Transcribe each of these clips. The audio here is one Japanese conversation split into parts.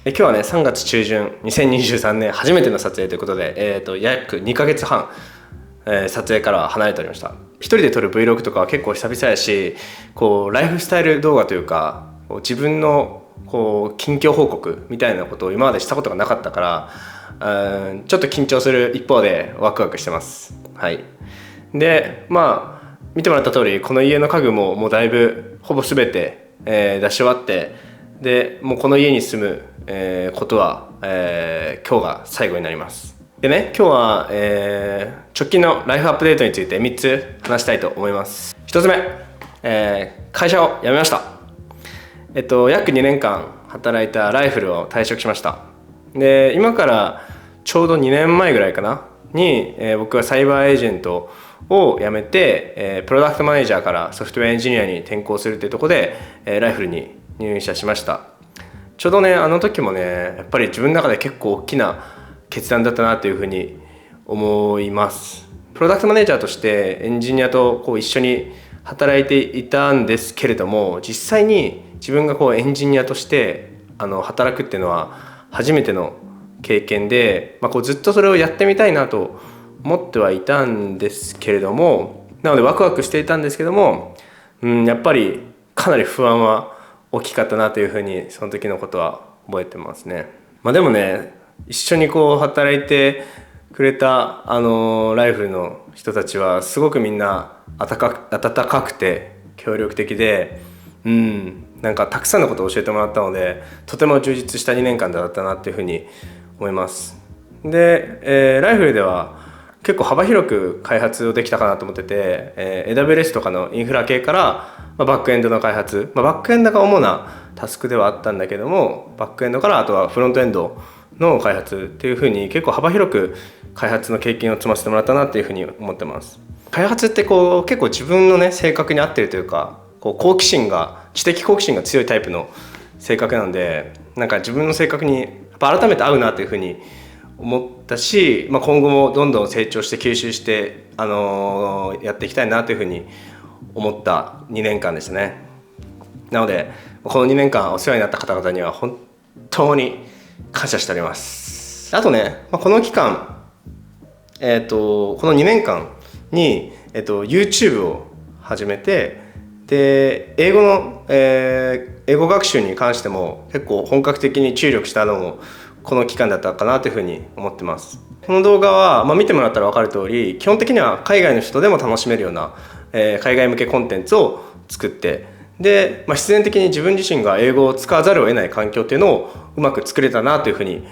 今日はね、3月中旬、2023年初めての撮影ということで、約2ヶ月半、撮影から離れておりました。一人で撮る Vlog とかは結構久々やし、ライフスタイル動画というか、自分の近況報告みたいなことを今までしたことがなかったから、ちょっと緊張する一方でワクワクしてます。はい。で、見てもらった通り、この家の家具ももうだいぶほぼ全て、出し終わって、でもうこの家に住む、ことは、今日が最後になります。でね、今日は、直近のライフアップデートについて3つ話したいと思います。1つ目、会社を辞めました。約2年間働いたライフルを退職しました。で、今からちょうど2年前ぐらいかなに、僕はサイバーエージェントを辞めて、プロダクトマネージャーからソフトウェアエンジニアに転向するというところで、ライフルに入社しました。ちょうどね、あの時もね、やっぱり自分の中で結構大きな決断だったなというふうに思います。プロダクトマネージャーとしてエンジニアと一緒に働いていたんですけれども、実際に自分がエンジニアとして働くっていうのは初めての経験で、ずっとそれをやってみたいなと思ってはいたんですけれども、なのでワクワクしていたんですけども、やっぱりかなり不安は大きかったなというふうにその時のことは覚えてますね。でもね、一緒に働いてくれたライフルの人たちはすごくみんな温かくて協力的で、なんかたくさんのことを教えてもらったので、とても充実した2年間だったなっていうふうに思います。で、ライフルでは結構幅広く開発をできたかなと思ってて、AWS とかのインフラ系から、バックエンドの開発、バックエンドが主なタスクではあったんだけども、バックエンドからあとはフロントエンドの開発っていうふうに結構幅広く開発の経験を積ませてもらったなっていうふうに思ってます。開発って結構自分のね性格に合ってるというか、知的好奇心が強いタイプの性格なので、なんか自分の性格にやっぱ改めて合うなというふうに思ったし、今後もどんどん成長して吸収して、やっていきたいなというふうに思った2年間でしたね。なのでこの2年間お世話になった方々には本当に感謝しております。あとね、この期間、この2年間に、YouTube を始めて、で英語学習に関しても結構本格的に注力したのもこの期間だったかなというふうに思ってます。この動画は、見てもらったら分かる通り、基本的には海外の人でも楽しめるような、海外向けコンテンツを作って、で、必然的に自分自身が英語を使わざるを得ない環境っていうのをうまく作れたなというふうに、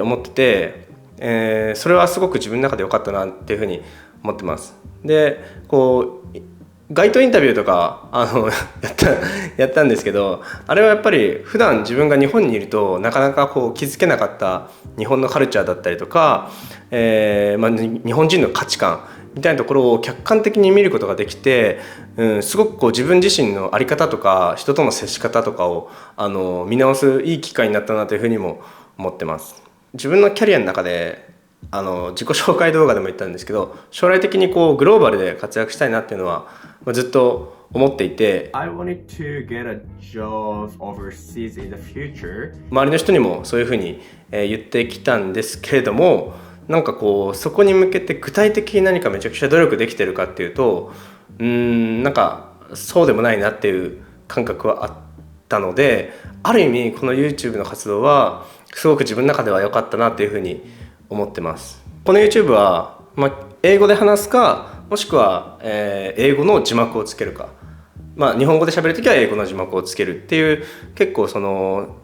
思ってて、それはすごく自分の中で良かったなっていうふうに思ってます。で、街頭インタビューとかやったんですけど、あれはやっぱり普段自分が日本にいるとなかなか気づけなかった日本のカルチャーだったりとか、日本人の価値観みたいなところを客観的に見ることができて、すごく自分自身の在り方とか人との接し方とかを見直すいい機会になったなというふうにも思ってます。自分のキャリアの中で自己紹介動画でも言ったんですけど、将来的にグローバルで活躍したいなっていうのはずっと思っていて、 I wanted to get a job overseas in the future. 周りの人にもそういうふうに言ってきたんですけれども、なんかそこに向けて具体的に何かめちゃくちゃ努力できてるかっていうと、なんかそうでもないなっていう感覚はあったので、ある意味この YouTube の活動はすごく自分の中では良かったなっていうふうに思ってます。この YouTube は、英語で話すか、もしくは、英語の字幕をつけるか、日本語で喋るときは英語の字幕をつけるっていう、結構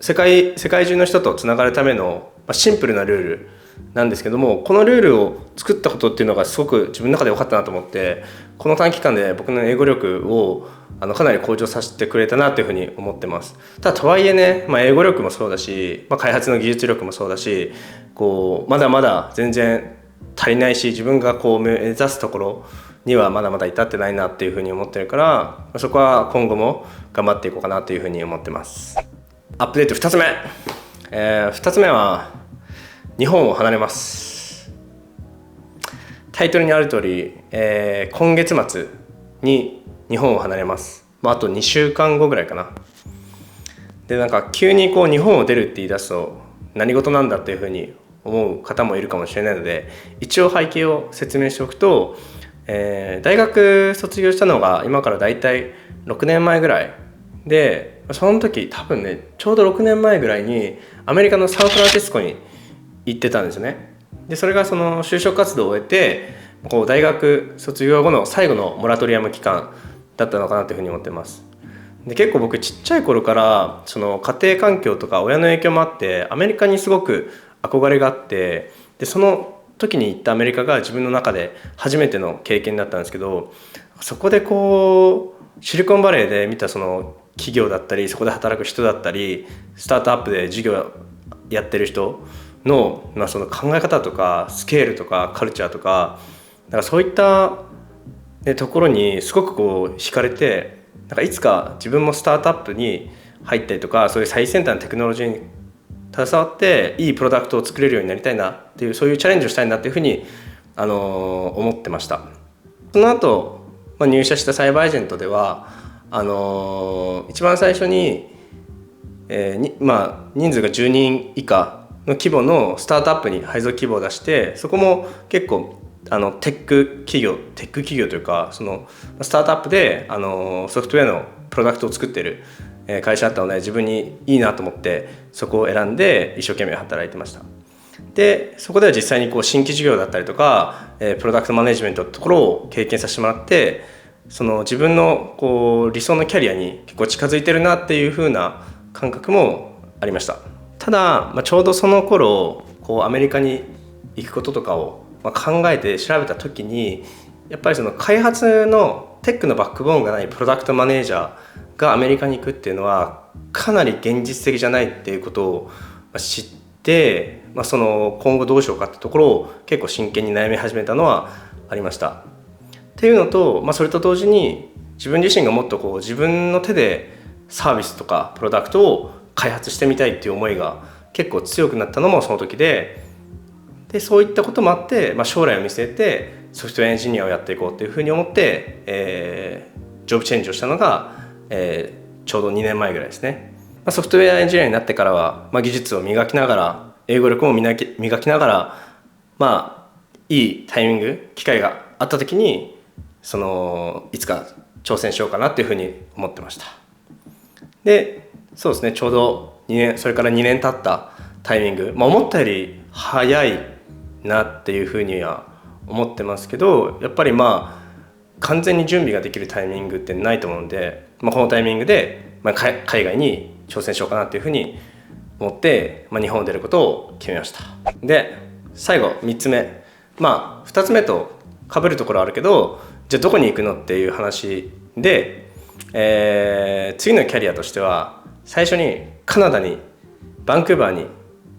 世界中の人とつながるための、シンプルなルールなんですけども、このルールを作ったことっていうのがすごく自分の中で良かったなと思って、この短期間で僕の英語力をかなり向上させてくれたなというふうに思ってます。ただとはいえね、英語力もそうだし、開発の技術力もそうだし、まだまだ全然足りないし、自分が目指すところにはまだまだ至ってないなっていうふうに思ってるから、そこは今後も頑張っていこうかなというふうに思ってます。アップデート2つ目、2つ目は日本を離れます。タイトルにある通り、今月末に日本を離れます。あと2週間後ぐらいかな。でなんか急にこう日本を出るって言い出すと何事なんだっていうふうに思う方もいるかもしれないので、一応背景を説明しておくと、大学卒業したのが今からだいたい6年前ぐらいで、その時多分ねちょうど6年前ぐらいにアメリカのサンフランシスコに行ってたんですね。でそれがその就職活動を終えてこう大学卒業後の最後のモラトリアム期間だったのかなというふうに思ってます。で結構僕ちっちゃい頃からその家庭環境とか親の影響もあってアメリカにすごく憧れがあって、でその時に行ったアメリカが自分の中で初めての経験だったんですけど、そこでこうシリコンバレーで見たその企業だったりそこで働く人だったりスタートアップで事業やってる人の、その考え方とかスケールとかカルチャーとか、そういったところにすごくこう惹かれて、いつか自分もスタートアップに入ったりとかそういう最先端のテクノロジーに携わっていいプロダクトを作れるようになりたいなっていう、そういうチャレンジをしたいなっていうふうに、思ってました。その後、入社したサイバーエージェントでは一番最初に、人数が10人以下の規模のスタートアップに配属希望を出して、そこも結構テック企業というかそのスタートアップでソフトウェアのプロダクトを作っている会社だったので、自分にいいなと思ってそこを選んで一生懸命働いてました。でそこでは実際にこう新規事業だったりとかプロダクトマネジメントのところを経験させてもらって、その自分のこう理想のキャリアに結構近づいてるなっていう風な感覚もありました。ただ、ちょうどその頃こうアメリカに行くこととかを考えて調べた時に、やっぱりその開発のテックのバックボーンがないプロダクトマネージャーがアメリカに行くっていうのはかなり現実的じゃないっていうことを知って、その今後どうしようかってところを結構真剣に悩み始めたのはありました。っていうのと、それと同時に自分自身がもっとこう自分の手でサービスとかプロダクトを開発してみたいっていう思いが結構強くなったのもその時で、そういったこともあって、将来を見据えてソフトウェアエンジニアをやっていこうっていうふうに思って、ジョブチェンジをしたのが、ちょうど2年前ぐらいですね。ソフトウェアエンジニアになってからは、技術を磨きながら英語力も磨きながら、いいタイミング機会があった時にいつか挑戦しようかなっていうふうに思ってました。でそうですね、ちょうど2年それから2年経ったタイミング、思ったより早いなっていうふうには思ってますけど、やっぱり完全に準備ができるタイミングってないと思うので、このタイミングで、海外に挑戦しようかなっていうふうに思って、日本を出ることを決めました。で最後3つ目、2つ目と被るところあるけど、じゃあどこに行くのっていう話で、次のキャリアとしては最初にカナダにバンクーバーに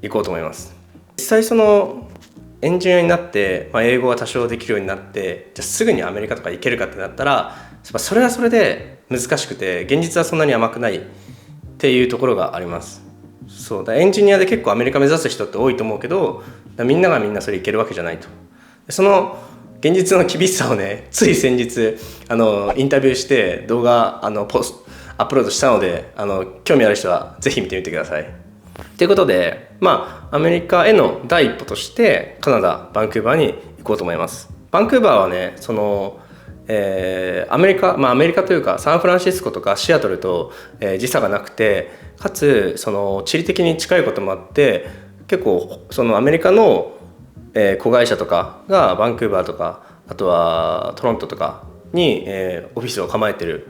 行こうと思います。実際そのエンジニアになって、英語が多少できるようになって、じゃあすぐにアメリカとか行けるかってなったらそれはそれで難しくて、現実はそんなに甘くないっていうところがあります。そうだ、エンジニアで結構アメリカ目指す人って多いと思うけど、みんながみんなそれ行けるわけじゃないと。その現実の厳しさをね、つい先日インタビューして動画アップロードしたので、興味ある人はぜひ見てみてください。ということで、アメリカへの第一歩としてカナダバンクーバーに行こうと思います。バンクーバーはね、アメリカというかサンフランシスコとかシアトルと、時差がなくて、かつ地理的に近いこともあって、結構アメリカの、子会社とかがバンクーバーとかあとはトロントとかに、オフィスを構えてるっ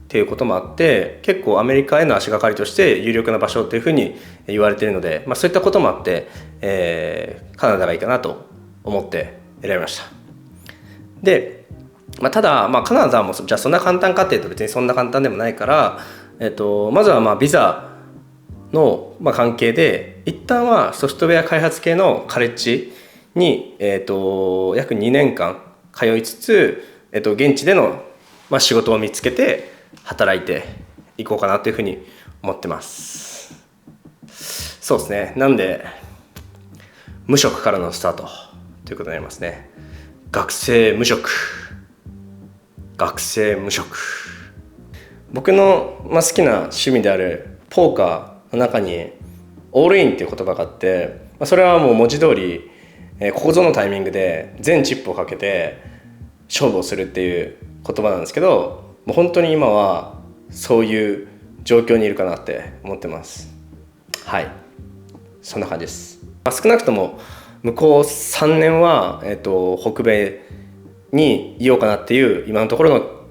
ていうこともあって、結構アメリカへの足がかりとして有力な場所っていうふうに言われているので、そういったこともあって、カナダがいいかなと思って選びました。で、ただ、カナダもじゃあそんな簡単かっていうと別にそんな簡単でもないから、まずはビザの関係で一旦はソフトウェア開発系のカレッジに、約2年間通いつつ、現地での、仕事を見つけて働いていこうかなというふうに思ってます。そうですね、なんで無職からのスタートということになりますね。学生無職。僕の、好きな趣味であるポーカーの中にオールインっていう言葉があって、それはもう文字通り、ここぞのタイミングで全チップをかけて勝負をするっていう言葉なんですけど、もう本当に今はそういう状況にいるかなって思ってます。はい、そんな感じです。少なくとも向こう3年は、北米にいようかなっていう今のところ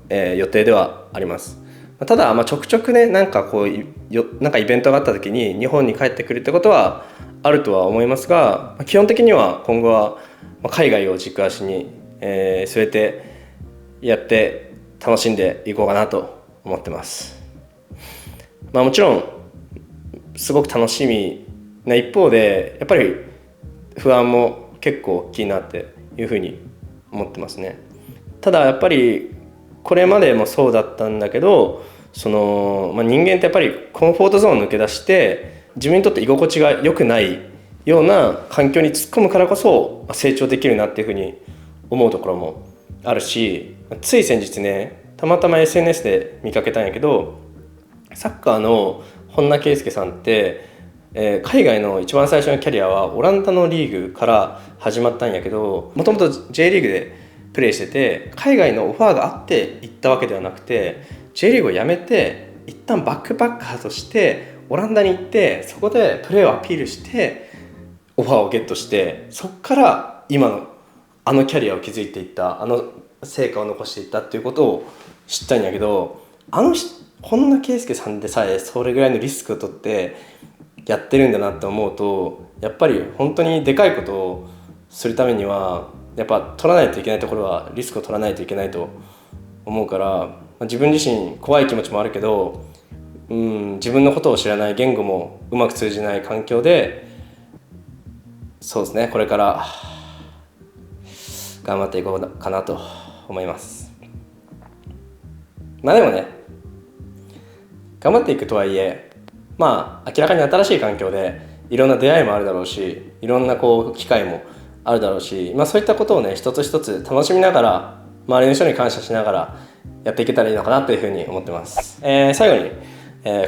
の、予定ではあります。ただ、ちょくちょくね、なんかイベントがあった時に日本に帰ってくるってことはあるとは思いますが、基本的には今後は海外を軸足に、据えてやって楽しんでいこうかなと思ってます。もちろんすごく楽しみな一方で、やっぱり不安も結構大きいなっていうふうに思ってますね。ただやっぱりこれまでもそうだったんだけど、人間ってやっぱりコンフォートゾーンを抜け出して自分にとって居心地が良くないような環境に突っ込むからこそ成長できるなっていうふうに思うところもあるし、つい先日ね、たまたま SNS で見かけたんやけど、サッカーの本田圭佑さんって、海外の一番最初のキャリアはオランダのリーグから始まったんやけど、もともと J リーグでプレーしてて、海外のオファーがあって行ったわけではなくて、 J リーグを辞めて一旦バックパッカーとしてオランダに行って、そこでプレーをアピールしてオファーをゲットして、そこから今のあのキャリアを築いていった、あの成果を残していったっていうことを知ったんやけど、本田圭佑さんでさえそれぐらいのリスクを取ってやってるんだなって思うと、やっぱり本当にでかいことをするためにはやっぱ取らないといけないところはリスクを取らないといけないと思うから、自分自身怖い気持ちもあるけど、自分のことを知らない、言語もうまく通じない環境で、そうですね、これから頑張っていこうかなと思います。でもね、頑張っていくとはいえ、明らかに新しい環境でいろんな出会いもあるだろうし、いろんな機会もあるだろうし、そういったことをね、一つ一つ楽しみながら、周りの人に感謝しながらやっていけたらいいのかなというふうに思ってます。最後に、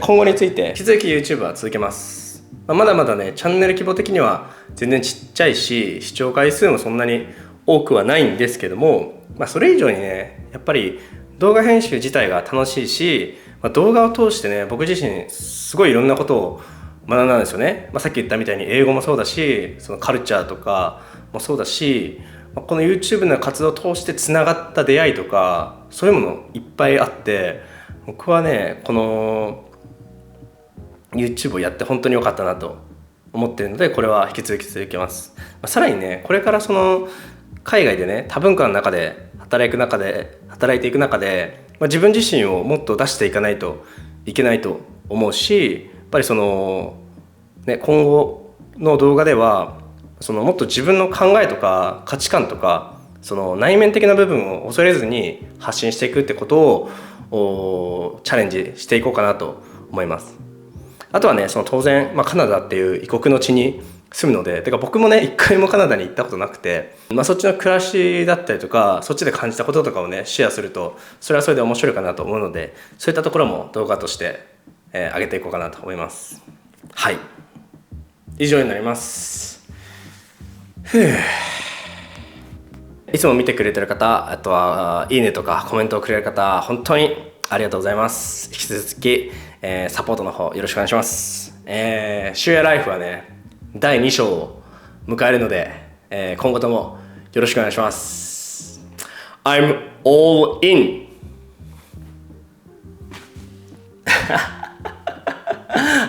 今後について、引き続き YouTube は続けます。まだまだね、チャンネル規模的には全然ちっちゃいし、視聴回数もそんなに多くはないんですけども、それ以上にね、やっぱり動画編集自体が楽しいし、動画を通してね、僕自身すごいいろんなことを学んだんですよね。さっき言ったみたいに英語もそうだし、そのカルチャーとかもそうだし、この YouTube の活動を通してつながった出会いとか、そういうものいっぱいあって、僕はね、この YouTube をやって本当に良かったなと思っているので、これは引き続き続けます。さらにね、これからその海外でね、多文化の中で働いていく中で、自分自身をもっと出していかないといけないと思うし、やっぱりその、ね、今後の動画ではもっと自分の考えとか価値観とか、その内面的な部分を恐れずに発信していくってことをチャレンジしていこうかなと思います。あとはね、当然、カナダっていう異国の地に住むので、僕もね、一回もカナダに行ったことなくて、そっちの暮らしだったりとか、そっちで感じたこととかをね、シェアすると、それはそれで面白いかなと思うので、そういったところも動画として、上げていこうかなと思います。はい、以上になります。いつも見てくれてる方、あとはいいねとかコメントをくれる方、本当にありがとうございます。引き続き、サポートの方よろしくお願いします。シュアライフはね、第2章を迎えるので、今後ともよろしくお願いします。I'm all in.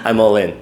I'm all in.